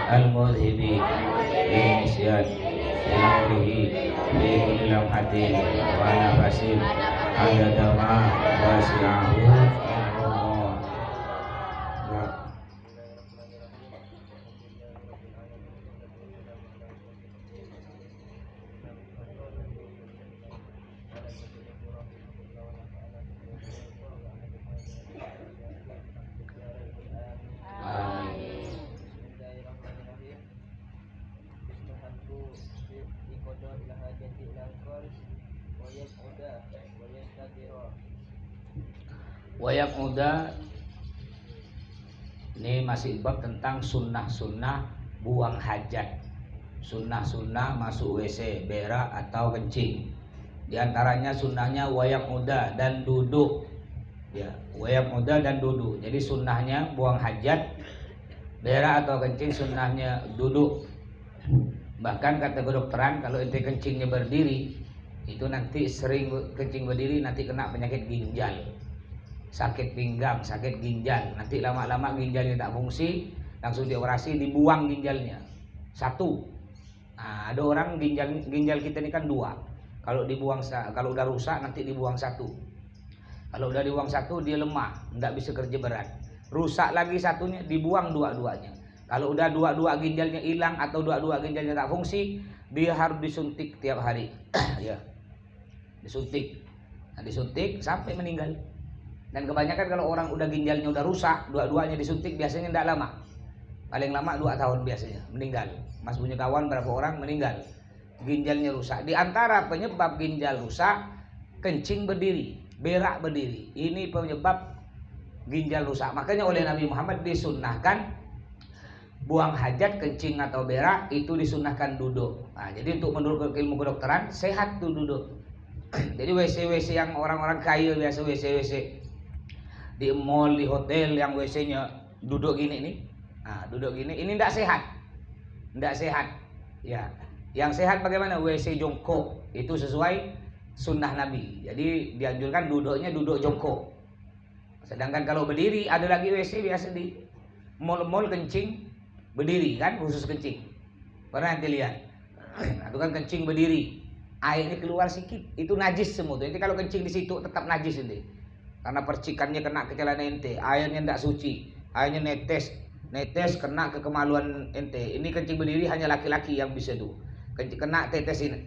al-mudhibi binisyan bilamrihi bikulli lamhatin wa nafasin adadama wasi'ahu Wayak muda. Ini masih bab tentang sunnah-sunnah buang hajat. Sunnah-sunnah masuk WC, berak atau kencing. Di antaranya sunnahnya wayak muda dan duduk. Ya, wayak muda dan duduk. Jadi sunnahnya buang hajat, berak atau kencing, sunnahnya duduk. Bahkan kata kedokteran kalau ente kencingnya berdiri, itu nanti sering kencing berdiri nanti kena penyakit ginjal. Sakit pinggang, sakit ginjal. Nanti lama-lama ginjalnya tak fungsi, langsung dioperasi, dibuang ginjalnya. Satu. Nah, ada orang ginjal kita ini kan dua. Kalau dibuang, kalau udah rusak nanti dibuang satu. Kalau udah dibuang satu dia lemah, nggak bisa kerja berat. Rusak lagi satunya, dibuang dua-duanya. Kalau udah dua-dua ginjalnya hilang atau dua-dua ginjalnya tak fungsi, dia harus disuntik tiap hari. Ya, disuntik. Nah, disuntik sampai meninggal. Dan kebanyakan kalau orang udah ginjalnya udah rusak, dua-duanya disuntik biasanya tidak lama. Paling lama 2 tahun biasanya meninggal. Mas punya kawan berapa orang meninggal, ginjalnya rusak. Di antara penyebab ginjal rusak, kencing berdiri, berak berdiri. Ini penyebab ginjal rusak. Makanya oleh Nabi Muhammad disunnahkan buang hajat, kencing atau berak itu disunnahkan duduk. Nah, jadi untuk menurut ilmu kedokteran sehat tuh duduk. Jadi WC-WC yang orang-orang kaya biasa WC-WC di mall, di hotel yang WC-nya duduk gini nih. Nah, duduk gini ini tidak sehat. Tidak sehat. Ya. Yang sehat bagaimana? WC jongkok. Itu sesuai sunnah Nabi. Jadi dianjurkan duduknya duduk jongkok. Sedangkan kalau berdiri ada lagi WC biasa di mall-mall kencing berdiri kan, khusus kencing. Pernah nanti lihat. Nah, itu kan kencing berdiri. Airnya keluar sedikit. Itu najis semua. Jadi kalau kencing di situ tetap najis ini. Karena percikannya kena ke celana ente, airnya tidak suci, airnya netes kena ke kemaluan ente. Ini kencing berdiri hanya laki-laki yang bisa tuh. Kena tetes ini,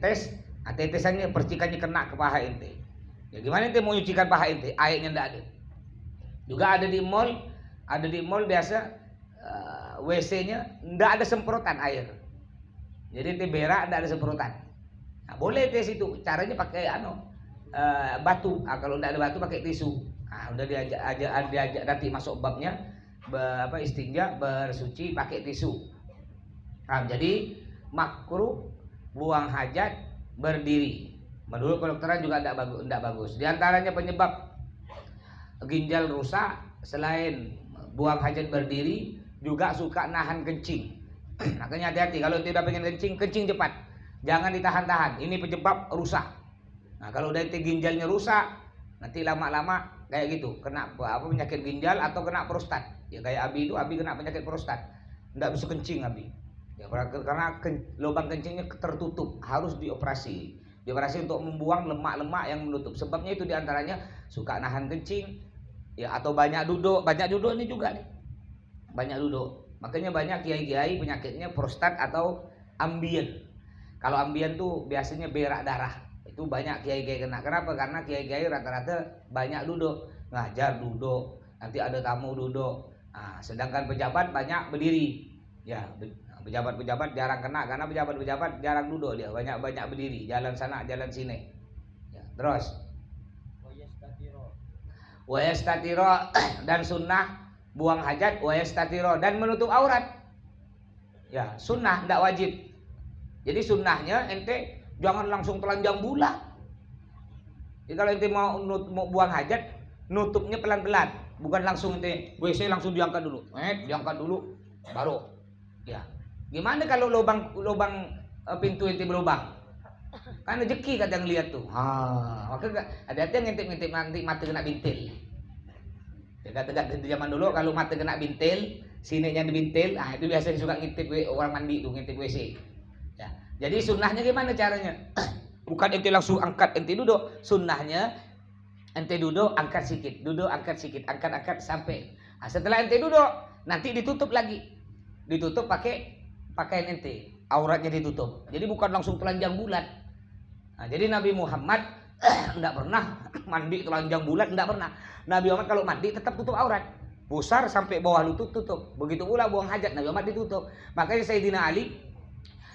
tetesannya percikannya kena ke paha ente. Ya gimana ente mau nyucikan paha ente? Airnya tidak ada. Juga ada di mall biasa WC-nya tidak ada semprotan air. Jadi ente berak tidak ada semprotan. Nah, boleh tes itu, caranya pakai batu. Kalau tidak ada batu pakai tisu. Nah, udah diajak nanti masuk babnya istinja bersuci pakai tisu. Nah, jadi makruh buang hajat berdiri. Menurut kedokteran juga tidak bagus. Di antaranya penyebab ginjal rusak selain buang hajat berdiri juga suka nahan kencing. Makanya hati-hati kalau tidak pengen kencing cepat. Jangan ditahan-tahan. Ini penyebab rusak. Nah, kalau udah ginjalnya rusak, nanti lama-lama kayak gitu, kena penyakit ginjal atau kena prostat. Ya kayak Abi kena penyakit prostat. Enggak bisa kencing Abi. Ya karena lubang kencingnya tertutup, harus dioperasi. Dioperasi untuk membuang lemak-lemak yang menutup. Sebabnya itu diantaranya suka nahan kencing, ya atau banyak duduk. Banyak duduk ini juga nih. Banyak duduk. Makanya banyak kiai-kiai penyakitnya prostat atau ambien. Kalau ambien tuh biasanya berak darah. Itu banyak kiai-kiai kena. Kenapa? Karena kiai-kiai rata-rata banyak duduk, ngajar duduk, nanti ada tamu duduk. Nah, sedangkan pejabat banyak berdiri. Ya, pejabat-pejabat jarang kena karena pejabat-pejabat jarang duduk dia, banyak berdiri, jalan sana, jalan sini. Ya, terus. Wa yastatiro dan sunnah buang hajat, wa yastatiro dan menutup aurat. Ya, sunnah tidak wajib. Jadi sunnahnya ente jangan langsung telanjang bulat. Jadi kalau ente mau buang hajat, nutupnya pelan-pelan, bukan langsung ente WC langsung diangkat dulu. Diangkat dulu baru. Ya. Gimana kalau lubang pintu ente berlubang? Kan rezeki kata yang lihat tuh. Maka hati-hati yang ngintip-ngintip nanti mata kena bintil. Ya kata zaman dulu kalau mata kena bintil, siniknya dibintil. Ah itu biasanya suka ngintip orang mandi tuh, ngintip WC. Ya. Jadi sunnahnya gimana caranya? Bukan ente langsung angkat, ente duduk. Sunnahnya ente duduk, angkat sedikit, duduk, angkat sedikit, angkat sampai. Nah, setelah ente duduk, nanti ditutup lagi. Ditutup pakai pakaian ente, auratnya ditutup. Jadi bukan langsung telanjang bulat. Nah, jadi Nabi Muhammad enggak pernah mandi telanjang bulat, enggak pernah. Nabi Muhammad kalau mandi tetap tutup aurat. Pusar sampai bawah lutut tutup. Begitu pula buang hajat, Nabi Muhammad ditutup. Makanya Sayyidina Ali,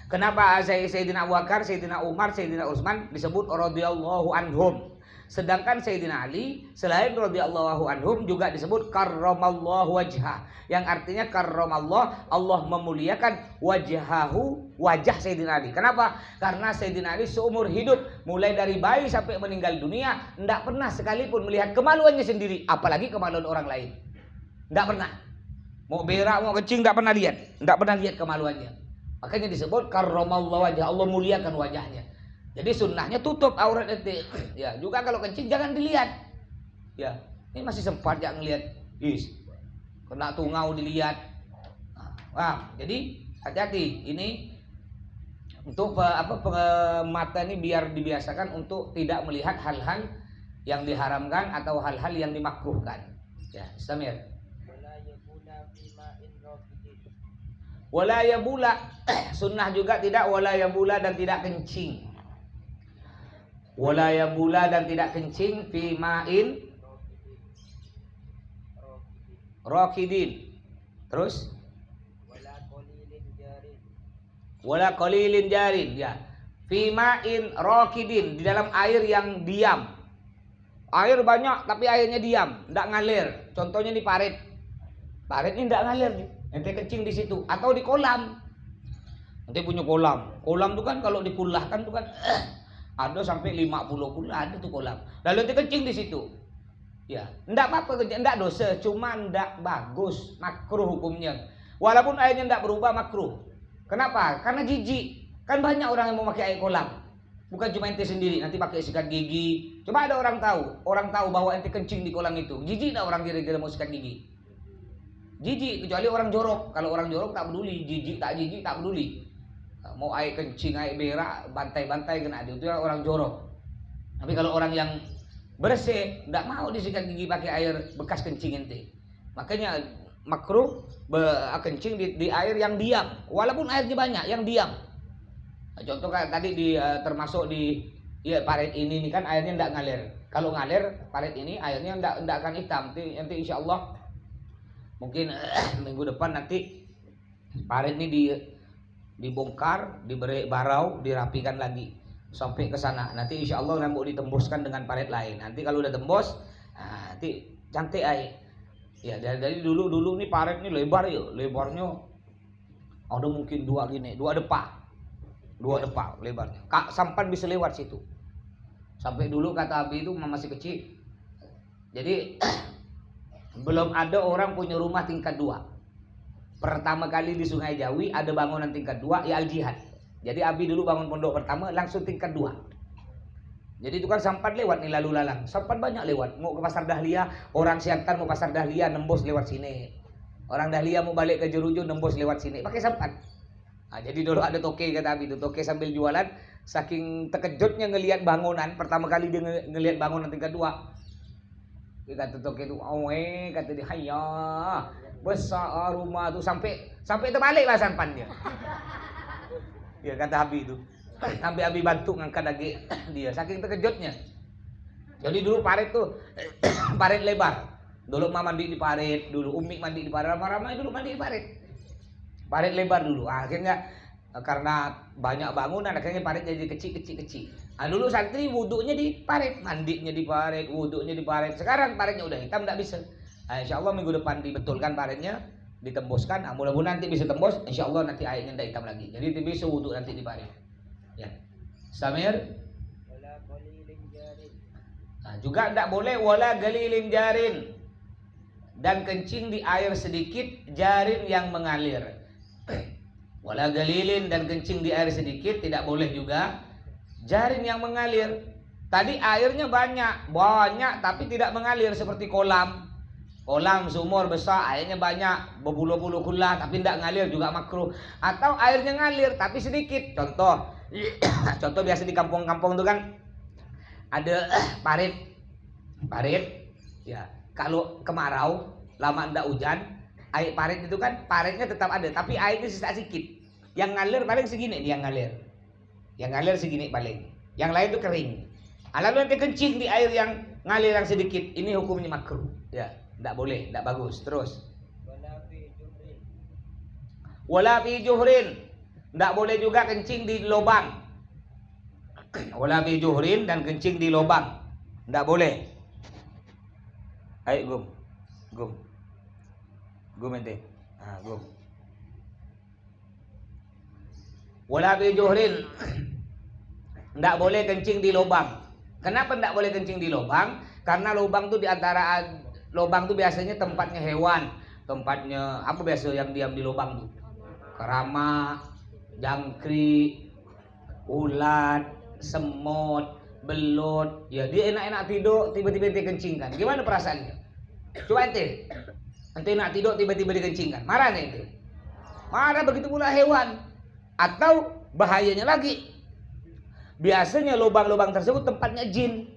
kenapa Sayyidina Abu Bakar, Sayyidina Umar, Sayyidina Utsman disebut radhiyallahu anhum. Sedangkan Sayyidina Ali selain radhiyallahu anhum juga disebut karramallahu wajhah, yang artinya karramallah, Allah memuliakan wajhahu, wajah Sayyidina Ali. Kenapa? Karena Sayyidina Ali seumur hidup mulai dari bayi sampai meninggal dunia tidak pernah sekalipun melihat kemaluannya sendiri, apalagi kemaluan orang lain. Tidak pernah. Mau berak, mau kencing tidak pernah lihat. Tidak pernah lihat kemaluannya. Makanya disebut karramallahu wajhah, Allah muliakan wajahnya. Jadi sunnahnya tutup aurat ente. Ya, juga kalau kencing jangan dilihat. Ya, ini masih sempat ya ngelihat. Kena tungau dilihat. Nah, jadi hati-hati. Ini untuk mata ini biar dibiasakan untuk tidak melihat hal-hal yang diharamkan atau hal-hal yang dimakruhkan. Ya, Samir. Wala yabula. Sunnah juga tidak wala yabula dan tidak kencing. Wala yabula dan tidak kencing fi ma'in raqidin. Terus wala qalilin jarin, ya. Fi ma'in raqidin, di dalam air yang diam. Air banyak tapi airnya diam, enggak ngalir. Contohnya di parit. Parit ini enggak ngalir nih. Ente kencing di situ atau di kolam. Ente punya kolam. Kolam itu kan kalau dikulahkan itu kan ada sampai 50 kula ada tuh kolam. Lalu ente kencing di situ. Ya, enggak apa-apa kencing, enggak dosa, cuma enggak bagus, makruh hukumnya. Walaupun airnya enggak berubah makruh. Kenapa? Karena jijik. Kan banyak orang yang mau pakai air kolam. Bukan cuma ente sendiri, nanti pakai sikat gigi. Coba ada orang tahu bahwa ente kencing di kolam itu. Jijik enggak orang kira-kira mau sikat gigi? Jijik, kecuali orang jorok. Kalau orang jorok tak peduli, jijik tak peduli. Mau air kencing, air berak, bantai-bantai kena dia, itu orang jorok. Tapi kalau orang yang bersih, tidak mau disikat gigi pakai air bekas kencing ente. Makanya makruh kencing di air yang diam, walaupun airnya banyak, yang diam. Nah, contoh kayak tadi termasuk di parit ini nih kan airnya tidak ngalir. Kalau ngalir parit ini airnya tidak akan hitam. Nanti insya Allah mungkin minggu depan nanti parit ini dibongkar, diberi barau, dirapikan lagi sampai ke sana. Nanti insya Allah rambut ditembuskan dengan parit lain. Nanti kalau udah tembus, nanti cantik air. Ya dari dulu nih parit ini lebar yuk, lebarnya ada mungkin dua depak lebarnya. Sampan bisa lewat situ. Sampai dulu kata Abi itu masih kecil. Jadi belum ada orang punya rumah tingkat 2. Pertama kali di Sungai Jawi ada bangunan tingkat 2, ya Al-Jihad. Jadi Abi dulu bangun pondok pertama langsung tingkat 2. Jadi itu kan sampan lewat nih lalu lalang. Sampan banyak lewat. Mau ke Pasar Dahlia, orang Siantar mau Pasar Dahlia nembus lewat sini. Orang Dahlia mau balik ke Jeruju nembus lewat sini. Pakai sampan. Nah, jadi dulu ada toke kata Abi itu. Toke sambil jualan. Saking terkejutnya ngelihat bangunan. Pertama kali dia ngelihat bangunan tingkat 2. Dia kata toke itu, kata dia, hayya, besar rumah tuh sampai terbalik lah sampannya. Ya kata Abi itu. Sampai Abi bantu ngangkat lagi dia, saking terkejutnya. Jadi dulu parit tuh, parit lebar. Dulu Mama mandi di parit, dulu Umi mandi di parit, Rama dulu mandi di parit. Parit lebar dulu, akhirnya karena banyak bangunan, akhirnya parit jadi kecil. Nah, dulu santri wuduknya di parit, mandinya di parit, wuduknya di parit. Sekarang paritnya udah hitam, tidak bisa. Nah, insya Allah minggu depan dibetulkan paritnya, ditembuskan. Nah, mudah-mudahan nanti bisa tembus. Insya Allah nanti airnya tidak hitam lagi. Jadi bisa wuduk nanti di parit. Ya, Samir. Nah, juga tidak boleh wala galilin jarin, dan kencing di air sedikit jarin yang mengalir. Wala galilin dan kencing di air sedikit tidak boleh juga. Jarin yang mengalir. Tadi airnya banyak tapi tidak mengalir seperti kolam. Kolam sumur besar, airnya banyak, berbulu-bulu kulah tapi tidak ngalir juga makruh. Atau airnya ngalir tapi sedikit. Contoh, contoh biasa di kampung-kampung itu kan ada parit, ya. Kalau kemarau, lama tidak hujan, air parit itu kan paritnya tetap ada, tapi airnya sisa sedikit. Yang ngalir paling segini, yang ngalir segini paling. Yang lain itu kering. Lalu nanti kencing di air yang ngalir yang sedikit, ini hukumnya makruh. Ya. Tidak boleh, tidak bagus. Terus. Wala fi juhrin. Tidak boleh juga kencing di lubang. Wala fi juhrin dan kencing di lubang. Tidak boleh. Ayo gum ente. Gum. Wala fi juhrin. Tidak boleh kencing di lubang. Kenapa tidak boleh kencing di lubang? Karena lubang itu di antara lubang itu biasanya tempatnya hewan, tempatnya apa biasa yang diam di lubang tuh? Kerama, jangkrik, ulat, semut, belut. Ya dia enak-enak tidur, tiba-tiba ente kencingkan. Gimana perasaannya? Coba ente enak tidur tiba-tiba dikencingkan. Marah nih ente? Marah, begitu pula hewan. Atau bahayanya lagi, biasanya lubang-lubang tersebut tempatnya jin.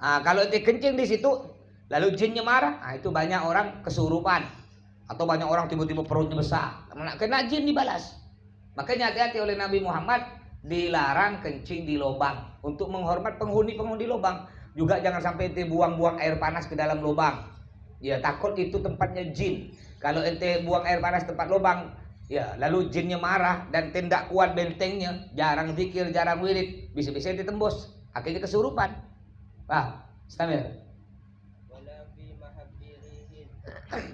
Kalau ente kencing di situ, lalu jinnya marah, itu banyak orang kesurupan. Atau banyak orang tiba-tiba perutnya besar. Kena jin dibalas. Makanya hati-hati oleh Nabi Muhammad, dilarang kencing di lubang. Untuk menghormat penghuni-penghuni lubang. Juga jangan sampai ente buang-buang air panas ke dalam lubang. Ya takut itu tempatnya jin. Kalau ente buang air panas tempat lubang, ya lalu jinnya marah dan tidak kuat bentengnya, jarang zikir, jarang wirid, bisa-bisa ente tembus. Akhirnya kesurupan. Istamir.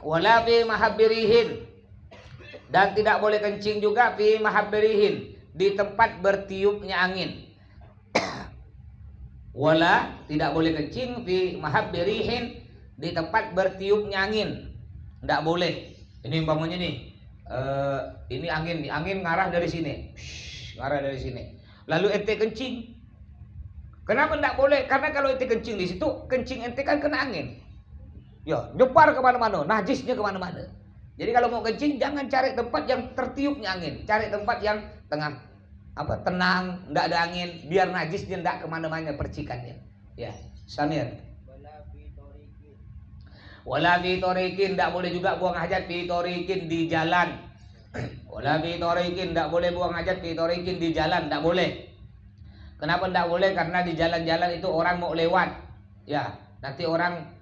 Wala fi mahabbirihin. Dan tidak boleh kencing juga fi mahabbirihin, di tempat bertiupnya angin. Wala, tidak boleh kencing fi mahabbirihin, di tempat bertiupnya angin. Tidak boleh. Ini umpamanya nih, ini angin ngarah dari sini. Ngarah dari sini. Lalu ente kencing. Kenapa tidak boleh? Karena kalau ente kencing di situ, kencing ente kan kena angin. Ya, nyebar kemana-mana, najisnya kemana-mana. Jadi kalau mau kencing, jangan cari tempat yang tertiupnya angin. Cari tempat yang tenang, tidak ada angin, biar najisnya tidak kemana-mana percikannya. Ya, Samir. Wala fi torikin, tidak boleh juga buang hajat fi torikin di jalan. Wala fi torikin, tidak boleh buang hajat fi torikin di jalan, tidak boleh. Kenapa tidak boleh? Karena di jalan-jalan itu orang mau lewat. Ya, nanti orang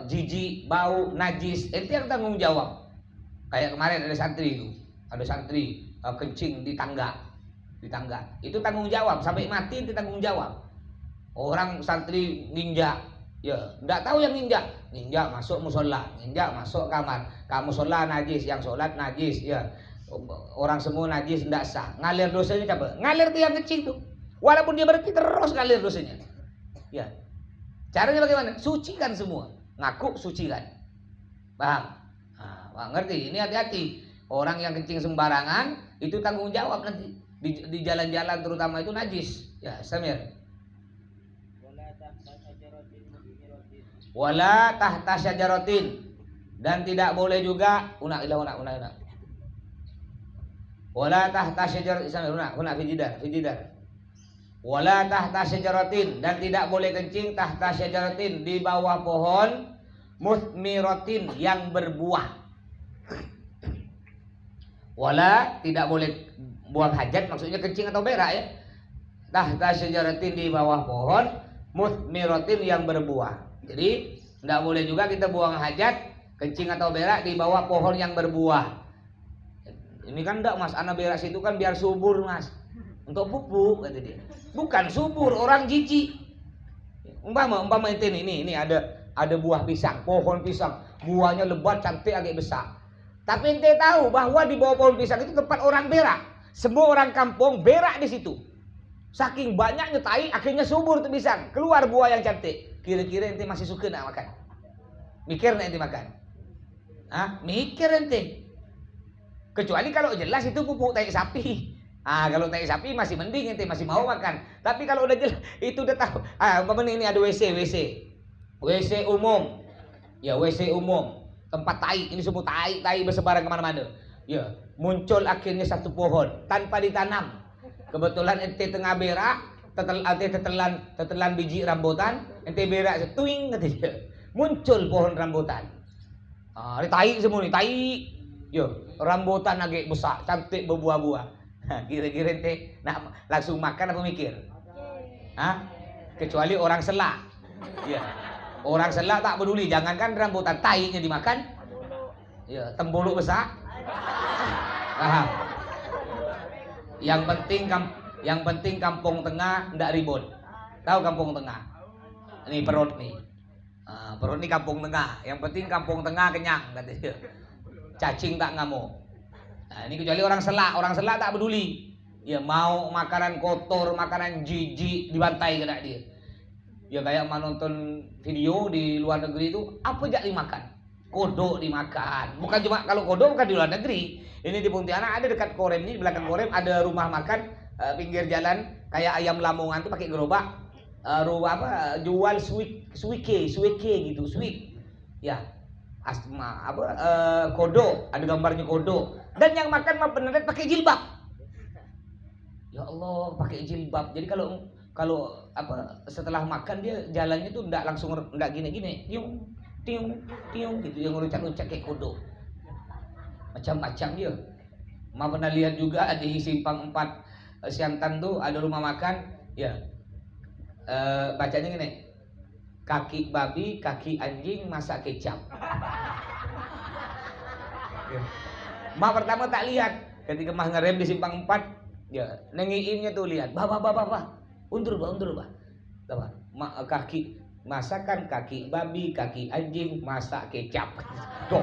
jijik, bau, najis, ente yang tanggung jawab. Kayak kemarin ada santri kencing di tangga. Itu tanggung jawab, sampai mati itu tanggung jawab. Orang santri ninja, ya, enggak tahu yang ninja masuk musola, ninja masuk kamar. Kamu musola najis, yang sholat najis, ya. Orang semua najis, enggak sah. Ngalir dosanya coba. Ngalir tuh yang kencing tuh. Walaupun dia berhenti terus ngalir dosanya. Ya. Caranya bagaimana? Sucikan semua. Ngaku sucikan. Paham? Ngerti? Ini hati-hati. Orang yang kencing sembarangan itu tanggung jawab nanti. Di jalan-jalan terutama itu najis. Ya, Samir. Wala tahta syajaratin. Dan tidak boleh juga una. Wala tahta syajaratin. Samir, una fijidar. Wala tahta syajaratin, dan tidak boleh kencing tahta syajaratin, di bawah pohon muthmiratin yang berbuah. Wala, tidak boleh buang hajat, maksudnya kencing atau berak ya. Tahta syajaratin, di bawah pohon muthmiratin yang berbuah. Jadi tidak boleh juga kita buang hajat, kencing atau berak di bawah pohon yang berbuah. Ini kan enggak mas, anak berak situ kan biar subur mas, untuk pupuk kata dia. Bukan subur, orang jijik. Umpama ente ini ada buah pisang, pohon pisang, buahnya lebat, cantik, agak besar. Tapi ente tahu bahwa di bawah pohon pisang itu tempat orang berak. Semua orang kampung berak di situ. Saking banyaknya tai, akhirnya subur tuh pisang, keluar buah yang cantik. Kira-kira ente masih suka nak makan? Mikir nak ente makan? Mikir ente. Kecuali kalau jelas itu pupuk tai sapi. Kalau tai sapi masih mending, ente masih mau makan. Tapi kalau udah jelas itu udah tahu. Ini ada WC umum. Ya, WC umum, tempat tai, ini semua tai bersebaran kemana-mana. Ya, muncul akhirnya satu pohon tanpa ditanam. Kebetulan ente tengah berak, tetelan biji rambutan, ente berak setuing katanya. Muncul pohon rambutan. Ah, ini tai semua nih, tai. Yo, rambutan agak besar, cantik berbuah-buah. Kira-kira ente nak langsung makan apa mikir? Hah? Kecuali orang selak. Ya. Orang selak tak peduli, jangankan rambutan, tainya dimakan. Ya, tembuluk besar. Paham? Yang penting kampung tengah ndak ribut. Tahu kampung tengah? Ini perut nih. Perut ini kampung tengah. Yang penting kampung tengah kenyang katanya. Cacing tak ngamuk. Nah, ini kecuali orang selak tak peduli. Ya mau makanan kotor, makanan jijik dibantai kena dia. Ya kayak menonton video di luar negeri itu apa jak dimakan? Kodok dimakan. Bukan cuma kalau kodok bukan di luar negeri. Ini di Pontianak ada dekat Korem ini, di belakang Korem ada rumah makan pinggir jalan kayak ayam Lamongan tuh pakai gerobak. Jual suike gitu, suik. Ya. Asma kodok, ada gambarnya kodok. Dan yang makan mah beneran pakai jilbab. Ya Allah, pakai jilbab. Jadi kalau setelah makan dia jalannya tuh enggak gini-gini, tiung gitu, yang loncat-loncat kayak kodok. Macam-macam dia. Ma pernah lihat juga di Simpang 4 Siantan tuh ada rumah makan, ya. Bacanya gini. Kaki babi, kaki anjing, masak kecap. Ma pertama tak lihat ketika mah ngerem di Simpang 4, ya, nengiinnya tuh lihat, bah, undur bah. Kaki masakan kaki babi, kaki anjing, masak kecap. Tuh.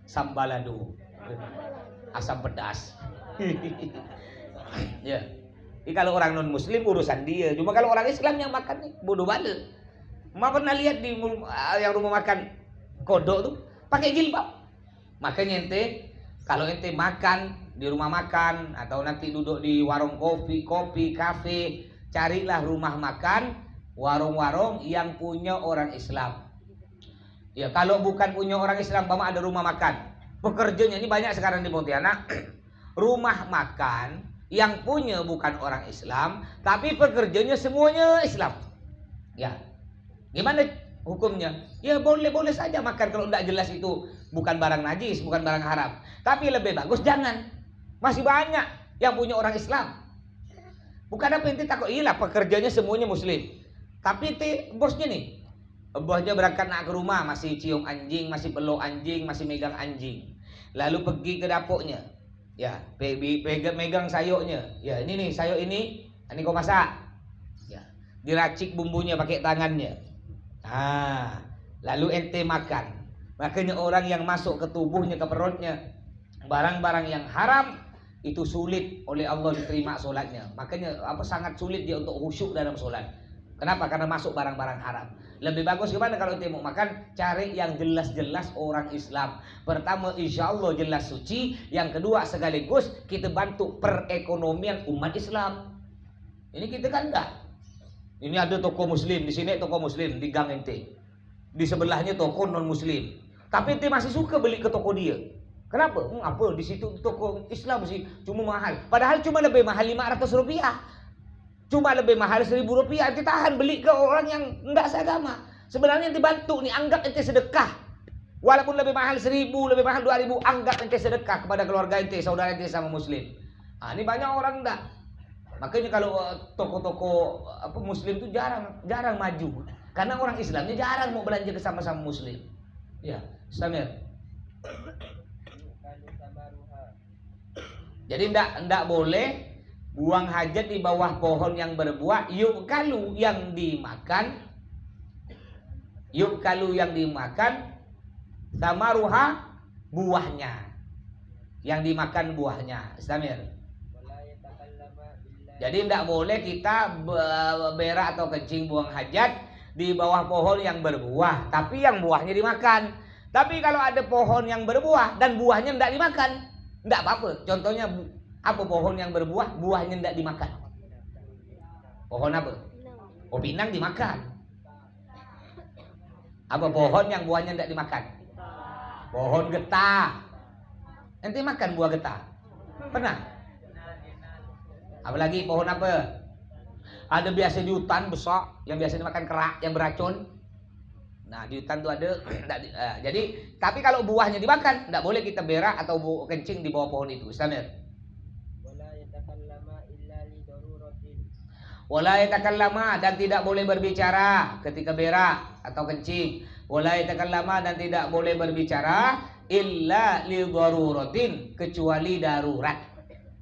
Sambalado. Asam pedas. Ya. Jadi kalau orang non muslim urusan dia, cuma kalau orang Islam yang makan nih bodoh balik. Ma pernah lihat di yang rumah makan kodok tuh pakai jilbab. Makanya ente kalau ente makan di rumah makan atau nanti duduk di warung kopi, kafe, carilah rumah makan, warung-warung yang punya orang Islam. Ya, kalau bukan punya orang Islam, Bapak ada rumah makan. Pekerjanya ini banyak sekarang di Pontianak. Rumah makan yang punya bukan orang Islam, tapi pekerjanya semuanya Islam. Ya. Gimana hukumnya? Ya boleh saja makan kalau tidak jelas itu bukan barang najis, bukan barang haram. Tapi lebih bagus jangan. Masih banyak yang punya orang Islam. Bukan apa ente takut, iyalah pekerjanya semuanya muslim. Tapi bosnya nih, bosnya berangkat nak ke rumah masih cium anjing, masih peluk anjing, masih megang anjing. Lalu pergi ke dapurnya. Ya, megang sayurnya. Ya, ini nih sayur ini kau masak. Ya, diracik bumbunya pakai tangannya. Lalu ente makan. Makanya orang yang masuk ke tubuhnya, ke perutnya barang-barang yang haram itu sulit oleh Allah diterima solatnya. Makanya sangat sulit dia untuk khusyuk dalam solat. Kenapa? Karena masuk barang-barang haram. Lebih bagus gimana kalau ente mau makan? Cari yang jelas-jelas orang Islam. Pertama, insya Allah jelas suci. Yang kedua, sekaligus kita bantu perekonomian umat Islam. Ini kita kan enggak. Ini ada toko muslim, di sini toko muslim di gang ente. Di sebelahnya toko non muslim. Tapi ente masih suka beli ke toko dia. Kenapa? Apa di situ toko Islam sih cuma mahal. Padahal cuma lebih mahal 500 rupiah. Cuma lebih mahal 1.000 rupiah. Ente tahan beli ke orang yang enggak seagama. Sebenarnya ente bantu nih, anggap ente sedekah. Walaupun lebih mahal 1.000, lebih mahal 2.000, anggap ente sedekah kepada keluarga ente, saudara ente sama muslim. Ini banyak orang enggak. Makanya kalau toko-toko muslim itu jarang maju. Karena orang Islamnya jarang mau belanja ke sama-sama muslim. Ya, Samir. Jadi ndak boleh buang hajat di bawah pohon yang berbuah. Yuk kalu yang dimakan sama ruha buahnya. Yang dimakan buahnya. Samir. Jadi tidak boleh kita berak atau kencing buang hajat di bawah pohon yang berbuah, tapi yang buahnya dimakan. Tapi kalau ada pohon yang berbuah dan buahnya tidak dimakan, tidak apa-apa. Contohnya apa pohon yang berbuah, buahnya tidak dimakan? Pohon apa? Oh, pinang dimakan. Apa pohon yang buahnya tidak dimakan? Pohon getah. Ente makan buah getah? Pernah? Apalagi pohon apa? Ada biasa di hutan besar yang biasa dimakan kerak yang beracun. Nah di hutan tuh ada. Jadi tapi kalau buahnya dimakan, tidak boleh kita berak atau kencing di bawah pohon itu. Istamir. Wala yatakallama dan tidak boleh berbicara ketika berak atau kencing. Wala yatakallama dan tidak boleh berbicara illa li daruratin kecuali darurat.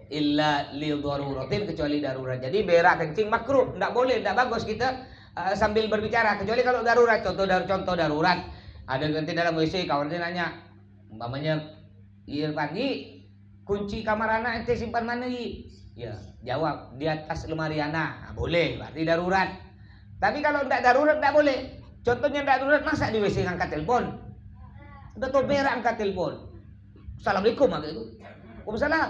Illa li daruratin kecuali darurat. Jadi berak kencing makruh, enggak boleh, enggak bagus kita sambil berbicara kecuali kalau darurat. Contoh darurat. Ada ganti dalam WC, kawan dia nanya, umpamanya, "Irfan, kunci kamar anak ente simpan mana, Yi?" Ya, jawab, "Di atas lemari anak." Nah, boleh, berarti darurat. Tapi kalau enggak darurat enggak boleh. Contohnya enggak darurat, masa di WC ngangkat telepon? Udah tau berak angkat telepon. Assalamualaikum agak itu. Waalaikumsalam.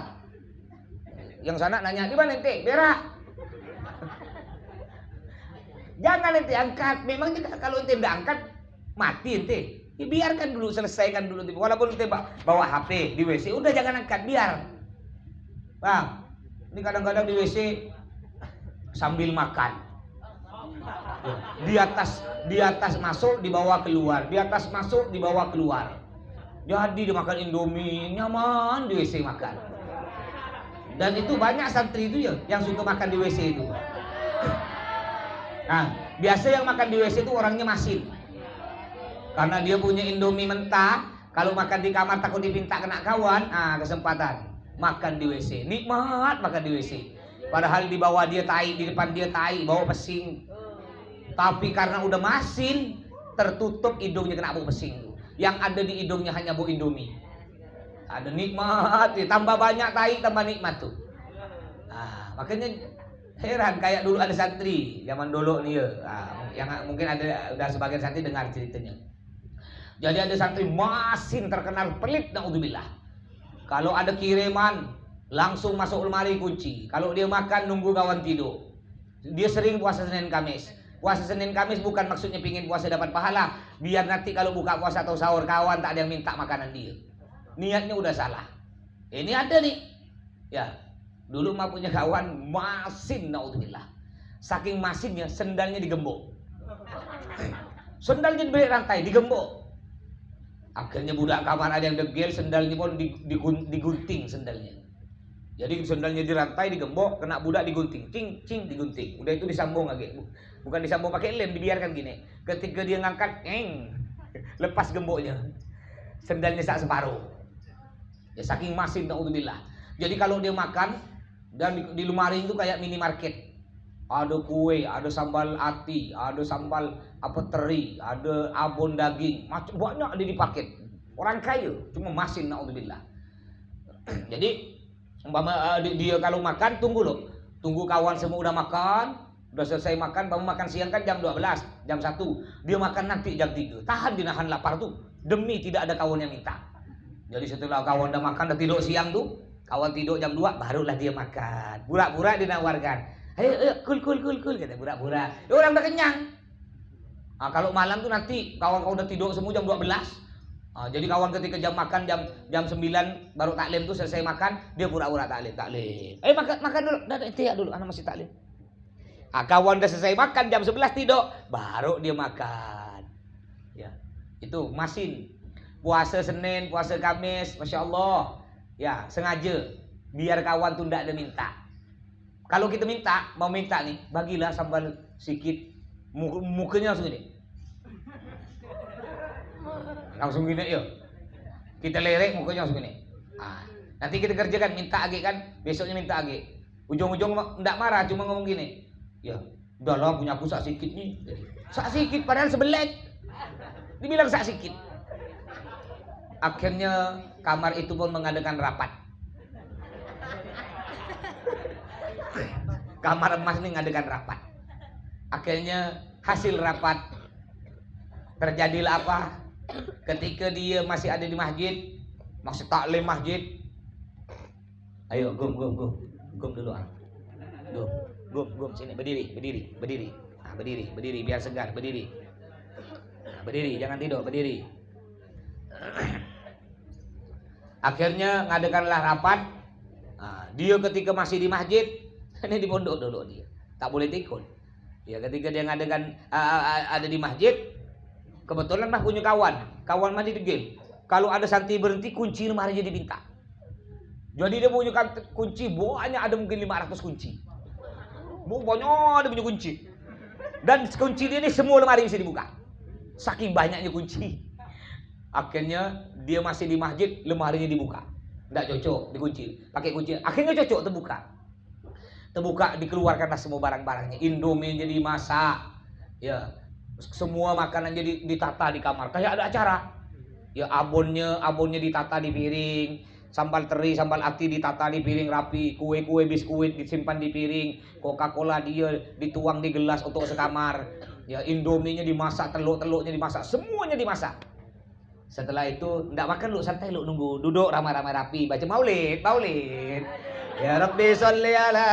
Yang sana nanya, "Di mana ente?" "Berak." Jangan ente angkat. Memang kalau ente enggak angkat, mati ente. Ya, biarkan dulu, selesaikan dulu. Walaupun ente bawa HP di WC, udah jangan angkat, biar. Bang, ini kadang-kadang di WC sambil makan. Di atas masuk, dibawa keluar. Di atas masuk, dibawa keluar. Jadi dia makan Indomie, nyaman di WC makan. Dan itu banyak santri itu ya yang suka makan di WC itu. Nah, biasa yang makan di WC itu orangnya masin. Karena dia punya Indomie mentah, kalau makan di kamar takut dipinta kena kawan, kesempatan makan di WC. Nikmat makan di WC. Padahal di bawah dia tai, di depan dia tai, bau pesing. Tapi karena udah masin, tertutup hidungnya kena bau pesing. Yang ada di hidungnya hanya bau Indomie. Ada nikmat, tambah banyak tai, tambah nikmat tuh. Nah, makanya heran kayak dulu ada santri zaman dulu nih ya. Yang mungkin ada udah sebagian santri dengar ceritanya. Jadi ada santri masin terkenal pelit, naudzubillah. Kalau ada kiriman langsung masuk lemari kunci. Kalau dia makan nunggu kawan tidur. Dia sering puasa Senin Kamis. Puasa Senin Kamis bukan maksudnya pingin puasa dapat pahala, biar nanti kalau buka puasa atau sahur kawan tak ada yang minta makanan dia. Niatnya udah salah. Ini ada nih. Ya, dulu mah punya kawan masin, naudzubillah. Saking masinnya sendalnya digembok. Sendalnya diberi rantai, digembok. Akhirnya budak kamar ada yang degil, sendalnya pun digunting sendalnya. Jadi sendalnya dirantai, digembok, kena budak digunting, cing, cing, digunting. Udah itu disambung lagi, bukan disambung pakai lem, dibiarkan gini. Ketika dia ngangkat, lepas gemboknya, sendalnya sak separuh. Ya saking masin, naudzubillah. Jadi kalau dia makan dan di lemari itu kayak minimarket. Ada kue, ada sambal ati, ada sambal teri, ada abon daging, macam banyak ada di paket. Orang kaya, cuma masin, naudzubillah. Jadi umpama dia kalau makan tunggu loh. Tunggu kawan semua udah makan, udah selesai makan, baru makan siang kan jam 12, jam 1. Dia makan nanti jam 3. Tahan dinahan lapar tuh demi tidak ada kawan yang minta. Jadi setelah kawan udah makan, udah tidur siang tuh, kawan tidur jam 2 barulah dia makan. Pura-pura dinawarkan. Ayo kul kata pura-pura. Orang udah kenyang. Kalau malam tuh nanti kawan udah tidur semua jam 12. Jadi kawan ketika jam makan jam 9 baru taklim tuh selesai makan, dia pura-pura taklim. Makan dulu, dah dulu, anak masih taklim. Kawan udah selesai makan jam 11 tidur, baru dia makan. Ya, itu masin. Puasa Senin, puasa Kamis, Masya Allah. Ya, sengaja biar kawan tuh tidak ada minta. Kalau kita mau minta nih, bagilah sambal sedikit, mukanya langsung gini. Langsung gini yuk. Kita lerek mukanya langsung gini. Nanti kita kerjakan, minta age kan, besoknya minta age. Ujung-ujung enggak marah, cuma ngomong gini. Ya, udahlah punya aku sak sikit nih. Sak sikit padahal sebelek. Dibilang sak sikit. Akhirnya kamar itu pun mengadakan rapat. Kamar emas ini mengadakan rapat. Akhirnya hasil rapat terjadilah apa? Ketika dia masih ada di masjid, masih taklim masjid. Ayo gum dulu Gum sini berdiri biar segar berdiri. Berdiri, jangan tidur, berdiri. Akhirnya ngadakanlah rapat. Dia ketika masih di masjid, ini di pondok dulu dia, tak boleh ikut. Ya ketika dia ngadakan ada di masjid, kebetulan mah punya kawan mah digel. Kalau ada santri berhenti, kunci lemarinya diminta. Jadi dia punya kunci, banyak, ada mungkin 500 kunci. Banyak dia punya kunci. Dan kunci dia ini semua lemari bisa dibuka. Saking banyaknya kunci. Akhirnya dia masih di masjid, lemarinya dibuka. Tidak cocok, dikunci. Pakai kunci. Akhirnya cocok, terbuka, dikeluarkanlah semua barang-barangnya. Indomie jadi masak. Ya, semua makanan jadi ditata di kamar. Kayak ada acara. Ya, abonnya ditata di piring. Sambal teri, sambal ati ditata di piring rapi. Kue-kue, biskuit disimpan di piring. Coca-Cola dia dituang di gelas untuk sekamar. Ya, Indominya dimasak, telur-telurnya dimasak. Semuanya dimasak. Setelah itu, enggak makan lu, santai lu, nunggu. Duduk ramai-ramai rapi, baca maulid. Ya Rabbi salli ala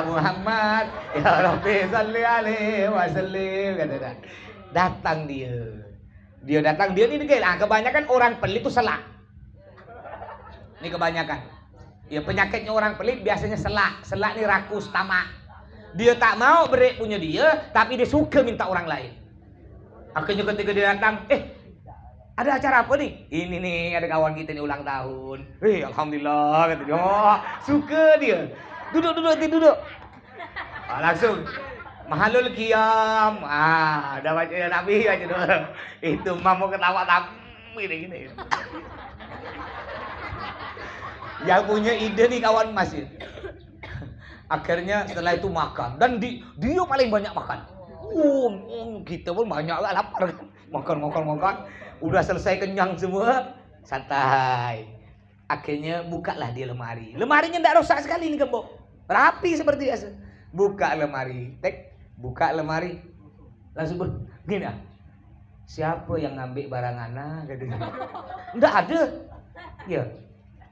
Muhammad, ya Rabbi salli alaihi wasallim. Datang dia. Dia datang, dia ini kebanyakan orang pelit itu selak. Ini kebanyakan. Ya penyakitnya orang pelit biasanya selak. Selak ini rakus, tamak. Dia tak mau berik punya dia, tapi dia suka minta orang lain. Akhirnya ketika dia datang, ada acara apa nih? Ini nih, ada kawan kita nih ulang tahun. Alhamdulillah, kata dia. Oh, suka dia. Duduk. Langsung. Mahalul qiyam. Udah baca ya Nabi aja dulu. Itu mah mau ketawa tapi gini. Yang punya ide nih kawan Mas. Akhirnya setelah itu makan. Dan dia paling banyak makan. Kita pun banyak lah lapar. Makan. Udah selesai kenyang semua, santai. Akhirnya bukalah dia lemari. Lemarinya tidak rusak sekali nih gembok. Rapi seperti biasa. Buka lemari. Buka lemari. Langsung gini siapa yang ngambil barang anak? Tidak ada. Ya.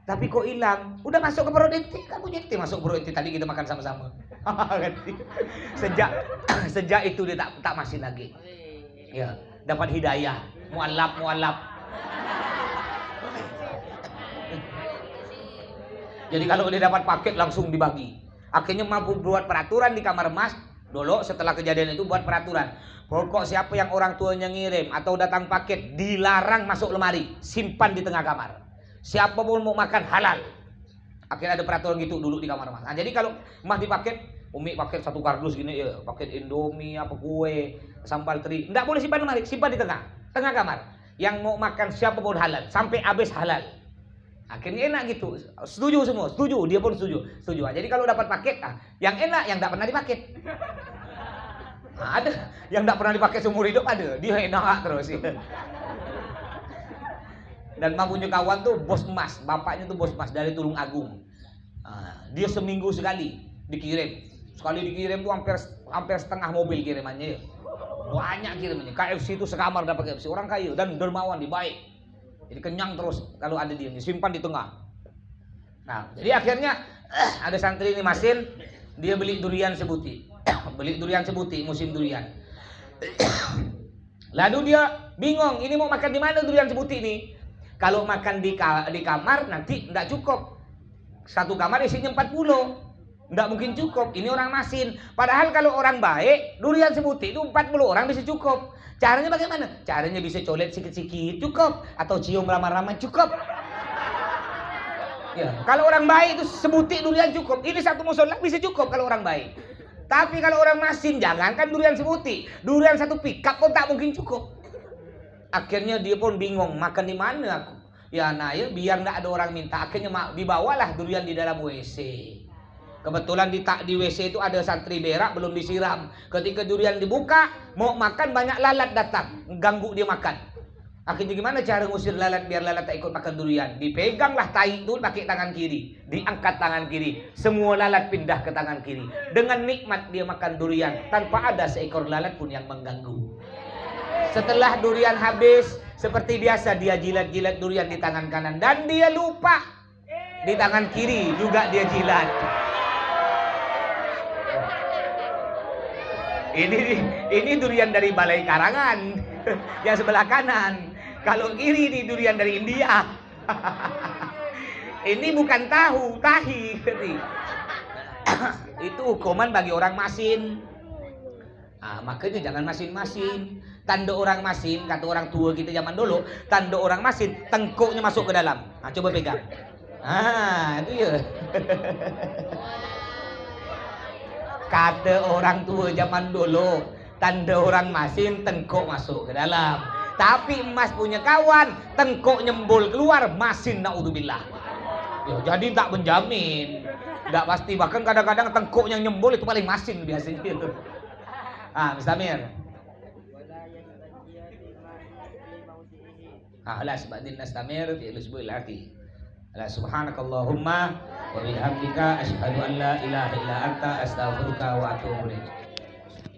Tapi kok hilang? Udah masuk ke perut ente. Kamu ente masuk perut ente. Tadi kita makan sama-sama. Sejak itu dia tak masih lagi. Ya. Dapat hidayah. Mualaf. Jadi kalau dia dapat paket langsung dibagi. Akhirnya mampu buat peraturan di kamar Mas. Dulu setelah kejadian itu buat peraturan. Pokok siapa yang orang tuanya ngirim atau datang paket dilarang masuk lemari. Simpan di tengah kamar. Siapa pun mau makan halal. Akhirnya ada peraturan gitu dulu di kamar Mas. Nah, jadi kalau Mas di paket, Umi paket satu kardus gini ya, paket Indomie apa kue, sambal teri. Enggak boleh simpan lemari, simpan di tengah kamar. Yang mau makan siapa pun halal, sampai habis halal. Akhirnya enak gitu. Setuju semua, setuju, dia pun setuju. Jadi kalau dapat paket, yang enak yang enggak pernah dipaket. Ada yang enggak pernah dipakai seumur hidup ada, dia enak terus. Ya. Dan Mak punya kawan tuh bos emas, bapaknya tuh bos emas dari Tulung Agung. Dia seminggu sekali dikirim. Sekali dikirim tuh hampir setengah mobil kirimannya. Banyak kirimannya. KFC itu sekamar dapat KFC. Orang kaya dan dermawan, baik. Jadi kenyang terus kalau ada dia, simpan di tengah. Nah, jadi akhirnya ada santri ini Masin, dia beli durian sebuti. Musim durian. Lalu dia bingung, ini mau makan di mana durian sebuti ini? Kalau makan di kamar nanti enggak cukup. Satu kamar isinya 40. Enggak mungkin cukup. Ini orang Masin. Padahal kalau orang baik, durian sebuti itu 40 orang bisa cukup. Caranya bagaimana? Caranya bisa colet sikit-sikit cukup, atau cium ramah-ramah cukup. Ya, kalau orang baik itu sebuti durian cukup. Ini satu musola bisa cukup kalau orang baik. Tapi kalau orang Masin, jangankan durian sebuti, durian satu pickup pun tak mungkin cukup. Akhirnya dia pun bingung, makan di mana aku? Ya ya biar enggak ada orang minta. Akhirnya dibawalah durian di dalam WC. Kebetulan di WC itu ada santri berak belum disiram. Ketika durian dibuka, mau makan banyak lalat datang, ganggu dia makan. Akhirnya gimana cara ngusir lalat biar lalat tak ikut makan durian? Dipeganglah tai itu pakai tangan kiri, diangkat tangan kiri, semua lalat pindah ke tangan kiri. Dengan nikmat dia makan durian tanpa ada seekor lalat pun yang mengganggu. Setelah durian habis, seperti biasa dia jilat-jilat durian di tangan kanan dan dia lupa di tangan kiri juga dia jilat. Ini durian dari Balai Karangan. Yang sebelah kanan. Kalau kiri ini durian dari India. Ini bukan tahu, tahi. Itu hukuman bagi orang masin. Makanya jangan masin-masin. Tanda orang masin, kata orang tua kita zaman dulu, tanda orang masin, tengkuknya masuk ke dalam. Coba pegang. Itu ya. Kata orang tua zaman dulu, tanda orang masin, tengkuk masuk ke dalam. Tapi emas punya kawan, tengkuk nyembul keluar, masin, naudzubillah. Ya, jadi tak menjamin, tak pasti. Bahkan kadang-kadang tengkuk yang nyembul itu paling masin biasanya itu. Mustamir. La sebadin nastamir fi usbu'il ati. La subhanakallahumma wa bihamdika asyhadu an la ilaha illa anta astaghfiruka wa atubu ilaik.